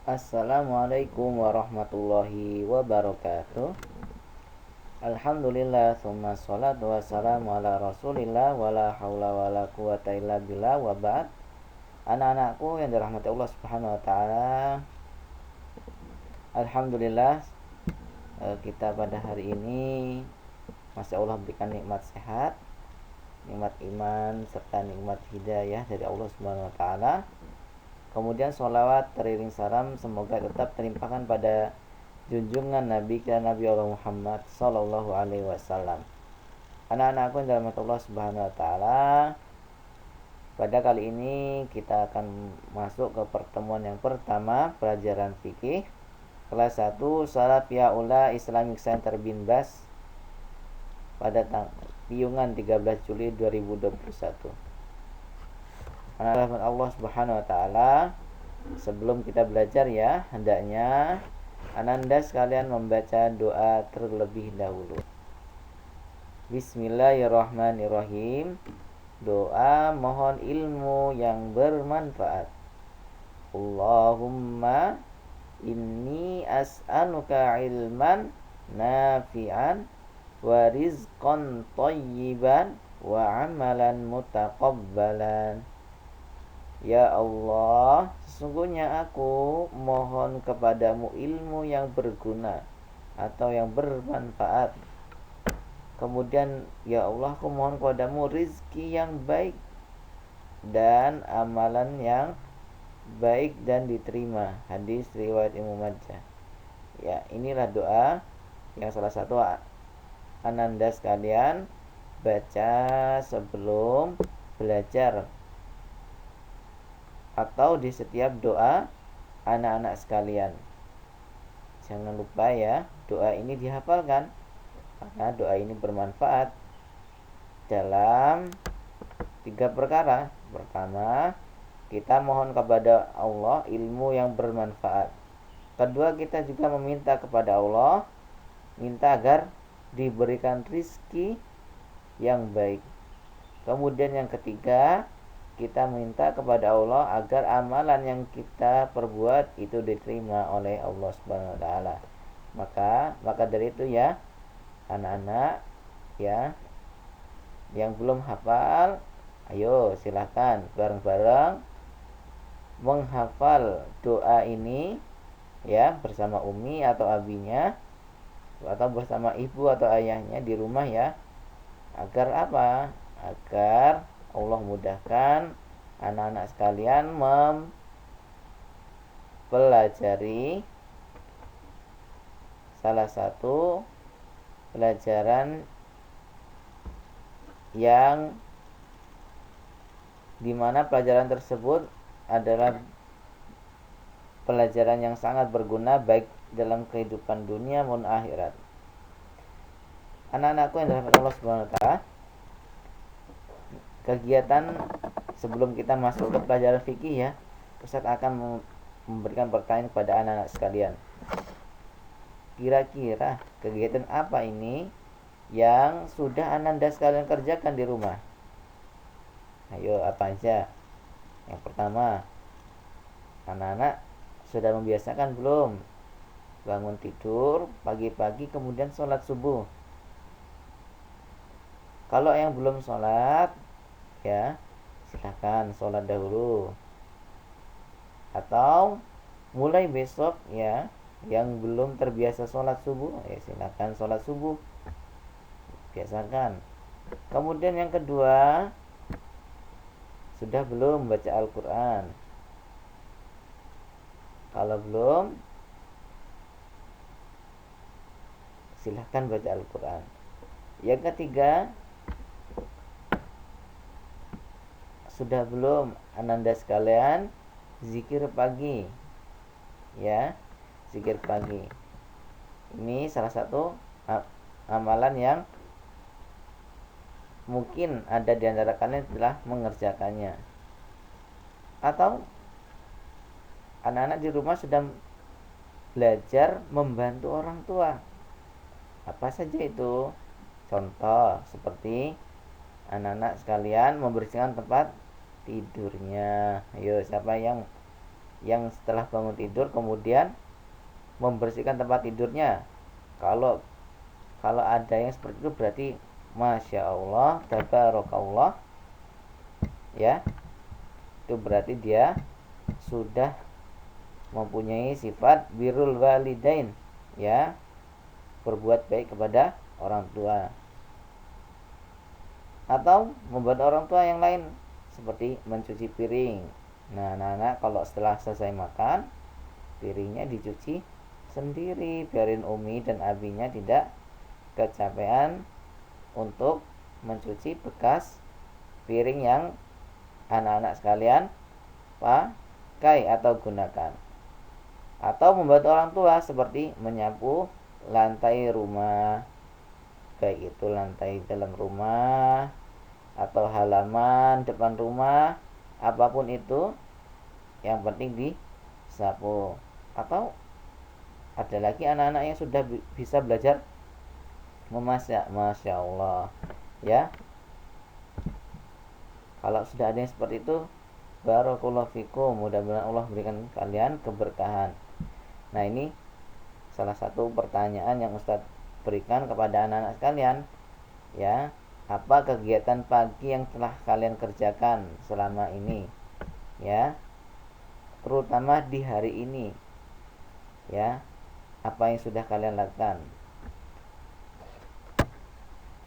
Assalamualaikum warahmatullahi wabarakatuh. Alhamdulillah, summa salatu wassalamu ala rasulillah, wala hawla wala quwata illa billah, wa ba'd. Anak-anakku yang dirahmati Allah subhanahu wa ta'ala, Alhamdulillah, kita pada hari ini masih Allah berikan nikmat sehat, nikmat iman, serta nikmat hidayah dari Allah subhanahu wa ta'ala. Kemudian sholawat teriring salam semoga tetap terlimpahkan pada junjungan Nabi kita Nabi Allah Muhammad Sallallahu Alaihi Wasallam. Anak-anakku yang dirahmati Allah Subhanahu Wa Taala, pada kali ini kita akan masuk ke pertemuan yang pertama, pelajaran fikih kelas 1 Salafiyah Ula Islamic Center Binbas pada Piungan 13 Juli 2021. Anak-anak Allah Subhanahu wa taala, sebelum kita belajar ya, hendaknya Ananda sekalian membaca doa terlebih dahulu. Bismillahirrahmanirrahim. Doa mohon ilmu yang bermanfaat. Allahumma inni as'aluka ilman nafi'an wa rizqan thayyiban wa amalan mutaqabbalan. Ya Allah, sesungguhnya aku mohon kepadamu ilmu yang berguna atau yang bermanfaat. Kemudian, ya Allah, aku mohon kepadamu rizki yang baik dan amalan yang baik dan diterima. Hadis riwayat Imam Majah. Ya, inilah doa yang salah satu Ananda sekalian baca sebelum belajar, atau di setiap doa anak-anak sekalian. Jangan lupa ya, doa ini dihafalkan karena doa ini bermanfaat dalam 3 perkara. Pertama, kita mohon kepada Allah ilmu yang bermanfaat. Kedua, kita juga meminta kepada Allah, minta agar diberikan rizki yang baik. Kemudian yang ketiga, kita minta kepada Allah agar amalan yang kita perbuat itu diterima oleh Allah Subhanahu wa taala. Maka dari itu ya, anak-anak ya yang belum hafal, ayo silahkan bareng-bareng menghafal doa ini ya, bersama umi atau abinya atau bersama ibu atau ayahnya di rumah ya. Agar apa? Agar Allah mudahkan anak-anak sekalian mempelajari salah satu pelajaran yang dimana pelajaran tersebut adalah pelajaran yang sangat berguna baik dalam kehidupan dunia maupun akhirat. Anak-anakku yang dirahmati Allah Subhanahu wa taala, kegiatan sebelum kita masuk ke pelajaran fikih ya, Ustaz akan memberikan pertanyaan kepada anak-anak sekalian. Kira-kira kegiatan apa ini yang sudah Ananda sekalian kerjakan di rumah? Ayo, apa aja? Yang pertama, anak-anak sudah membiasakan belum bangun tidur pagi-pagi kemudian sholat subuh? Kalau yang belum sholat ya, silakan sholat dahulu. Atau mulai besok ya, yang belum terbiasa sholat subuh ya silakan sholat subuh, biasakan. Kemudian yang kedua, sudah belum baca Al-Quran? Kalau belum, silahkan baca Al-Quran. Yang ketiga, sudah belum Ananda sekalian zikir pagi ya, zikir pagi. Ini salah satu amalan yang mungkin ada di antara kalian telah mengerjakannya. Atau anak-anak di rumah sudah belajar membantu orang tua. Apa saja itu? Contoh seperti anak-anak sekalian membersihkan tempat tidurnya. Ayo, siapa yang yang setelah bangun tidur kemudian membersihkan tempat tidurnya. Kalau ada yang seperti itu berarti masya Allah, tabarakallah, ya, itu berarti dia sudah mempunyai sifat birrul walidain, ya, berbuat baik kepada orang tua. Atau membuat orang tua yang lain seperti mencuci piring. Nah, anak-anak kalau setelah selesai makan, piringnya dicuci sendiri, biarin umi dan abinya tidak kecapean untuk mencuci bekas piring yang anak-anak sekalian pakai atau gunakan. Atau membantu orang tua seperti menyapu lantai rumah, baik itu lantai dalam rumah atau halaman depan rumah, apapun itu yang penting disapu. Atau ada lagi anak-anak yang sudah bisa belajar memasak, masya Allah, ya. Kalau sudah ada yang seperti itu, barakallahu fikum, mudah-mudahan Allah berikan kalian keberkahan. Nah, ini salah satu pertanyaan yang Ustadz berikan kepada anak-anak sekalian, ya. Apa kegiatan pagi yang telah kalian kerjakan selama ini, ya, terutama di hari ini, ya, apa yang sudah kalian lakukan.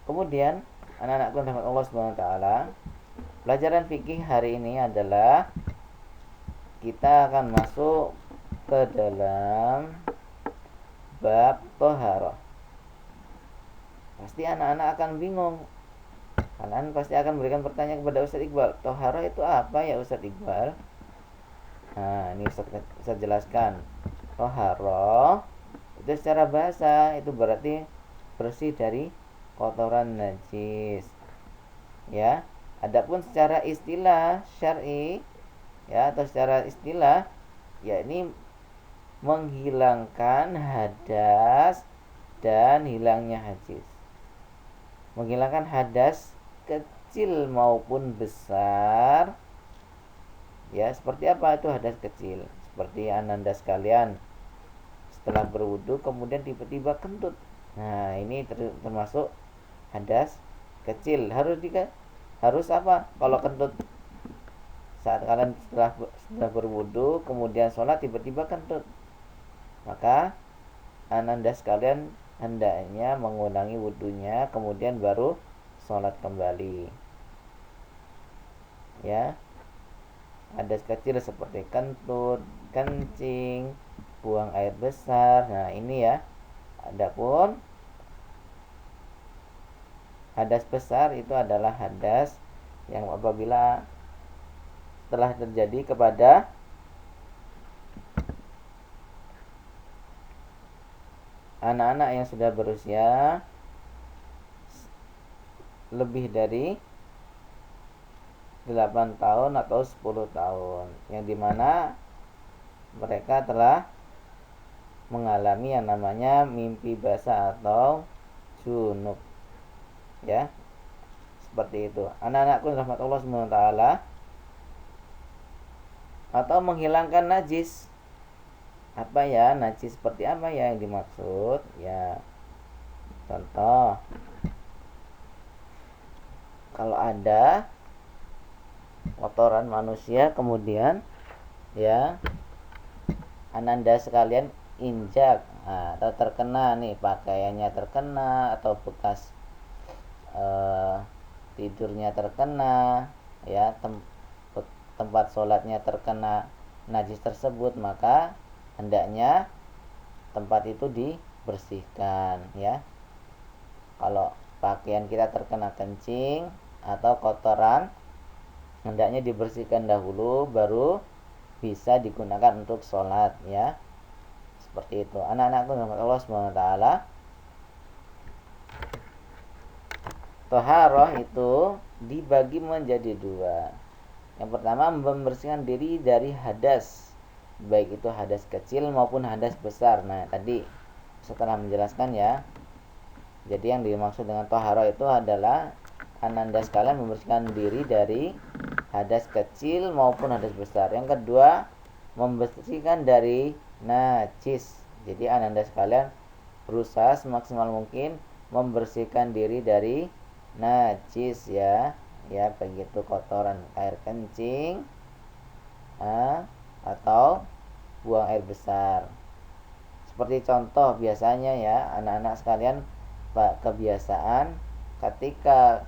Kemudian anak-anakku rahmat Allah SWT, pelajaran fikih hari ini adalah kita akan masuk ke dalam bab toharoh. Pasti anak-anak akan bingung. Anak-anak pasti akan memberikan pertanyaan kepada Ustadz Iqbal, toharoh itu apa ya Ustadz Iqbal? Nah, ini Ustadz jelaskan. Toharoh itu secara bahasa itu berarti bersih dari kotoran najis, ya. Adapun secara istilah syar'i, ya, atau secara istilah, ya, ini menghilangkan hadas dan hilangnya najis. Menghilangkan hadas kecil maupun besar, ya. Seperti apa itu hadas kecil? Seperti ananda sekalian setelah berwudu kemudian tiba-tiba kentut. Nah, ini termasuk hadas kecil. Harus apa kalau kentut? Saat kalian setelah berwudu kemudian sholat tiba-tiba kentut, maka ananda sekalian hendaknya mengulangi wudunya kemudian baru sholat kembali, ya. Hadas kecil seperti kentut, kencing, buang air besar. Nah, ini ya. Adapun hadas besar itu adalah hadas yang apabila telah terjadi kepada anak-anak yang sudah berusia lebih dari 8 tahun atau 10 tahun, yang dimana mereka telah mengalami yang namanya mimpi basah atau junub, ya. Seperti itu anak-anakku rahmatullah SWT. Atau menghilangkan najis. Apa ya najis, seperti apa ya yang dimaksud, ya. Contoh, kalau ada kotoran manusia kemudian, ya, ananda sekalian injak, atau terkena nih, pakaiannya terkena atau bekas tidurnya terkena, ya, tempat sholatnya terkena najis tersebut, maka hendaknya tempat itu dibersihkan, ya. Kalau pakaian kita terkena kencing atau kotoran, hendaknya dibersihkan dahulu baru bisa digunakan untuk sholat, ya. Seperti itu anak-anakku rahmat Allah SWT. Toharoh itu dibagi menjadi dua. Yang pertama, membersihkan diri dari hadas, baik itu hadas kecil maupun hadas besar. Nah, tadi setelah menjelaskan, ya. Jadi yang dimaksud dengan toharoh itu adalah ananda sekalian membersihkan diri dari hadas kecil maupun hadas besar. Yang kedua, membersihkan dari najis. Jadi Ananda sekalian berusaha semaksimal mungkin membersihkan diri dari najis ya. Ya, begitu kotoran air kencing atau buang air besar. Seperti contoh biasanya ya, anak-anak sekalian, kebiasaan ketika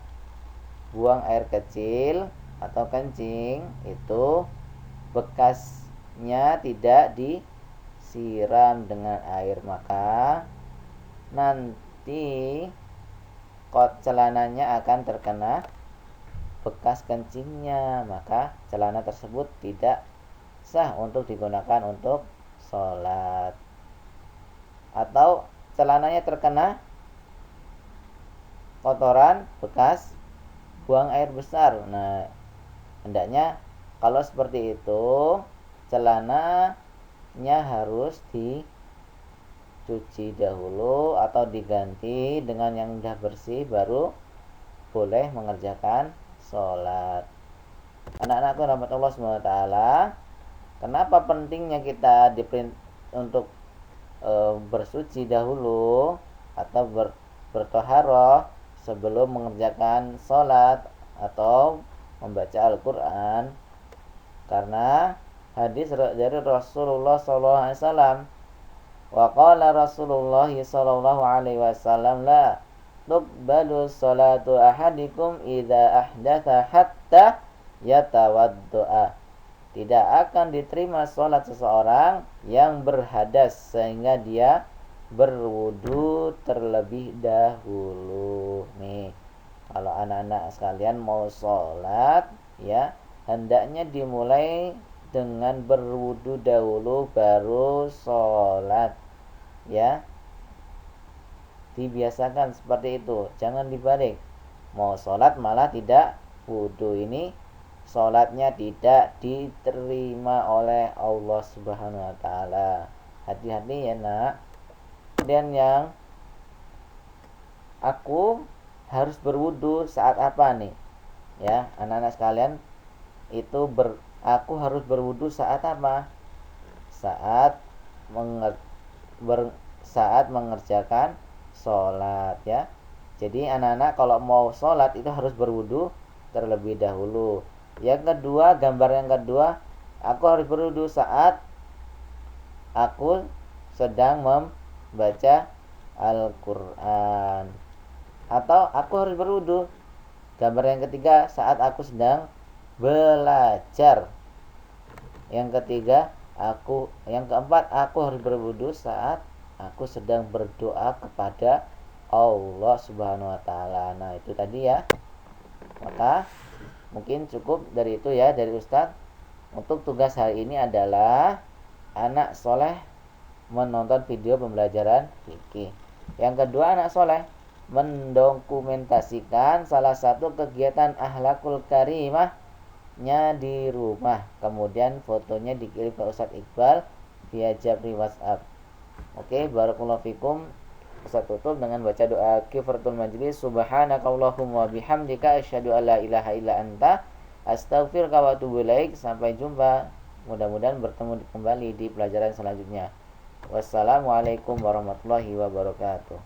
buang air kecil atau kencing itu bekasnya tidak disiram dengan air, maka nanti celananya akan terkena bekas kencingnya, maka celana tersebut tidak sah untuk digunakan untuk sholat. Atau celananya terkena kotoran bekas buang air besar. Nah, hendaknya kalau seperti itu celananya harus dicuci dahulu atau diganti dengan yang sudah bersih, baru boleh mengerjakan sholat. Anak-anakku rahmatullah SWT, kenapa pentingnya kita untuk bersuci dahulu atau bertoharoh sebelum mengerjakan sholat atau membaca Al-Quran? Karena hadis dari Rasulullah SAW, wa qala Rasulullah sallallahu alaihi wasallam, la tuqbalu salatu ahadikum idza ahdatha hatta yatawaddoa. Tidak akan diterima salat seseorang yang berhadas sehingga dia berwudu terlebih dahulu. Nih, kalau anak-anak sekalian mau salat ya, hendaknya dimulai dengan berwudu dahulu baru salat ya. Dibiasakan seperti itu, jangan dibalik. Mau sholat malah tidak wudu, ini sholatnya tidak diterima oleh Allah Subhanahu wa ta'ala. Hati-hati ya nak. Kemudian yang aku harus berwudu saat apa nih ya, anak-anak sekalian, itu aku harus berwudu saat apa? Saat mengerjakan sholat ya. Jadi anak-anak kalau mau sholat itu harus berwudu terlebih dahulu. Yang kedua, gambar yang kedua, aku harus berwudu saat aku sedang membaca Al-Quran, atau aku harus berwudu, gambar yang ketiga, saat aku sedang belajar. Yang ketiga, yang keempat, aku harus berwudu saat aku sedang berdoa kepada Allah Subhanahu wa ta'ala. Nah, itu tadi ya. Maka mungkin cukup dari itu ya, dari Ustadz. Untuk tugas hari ini adalah anak soleh menonton video pembelajaran fikih. Yang kedua, anak soleh mendokumentasikan salah satu kegiatan akhlakul karimahnya di rumah. Kemudian fotonya dikirim ke Ustadz Iqbal via Jabri WhatsApp. Oke, barakallahu fikum. Ustaz tutup dengan baca doa kifaratul majlis. Subhanakallahumma bihamdika asyhadu an la ilaha illa anta astaghfiruka wa atubu ilaik. Sampai jumpa. Mudah-mudahan bertemu kembali di pelajaran selanjutnya. Wassalamualaikum warahmatullahi wabarakatuh.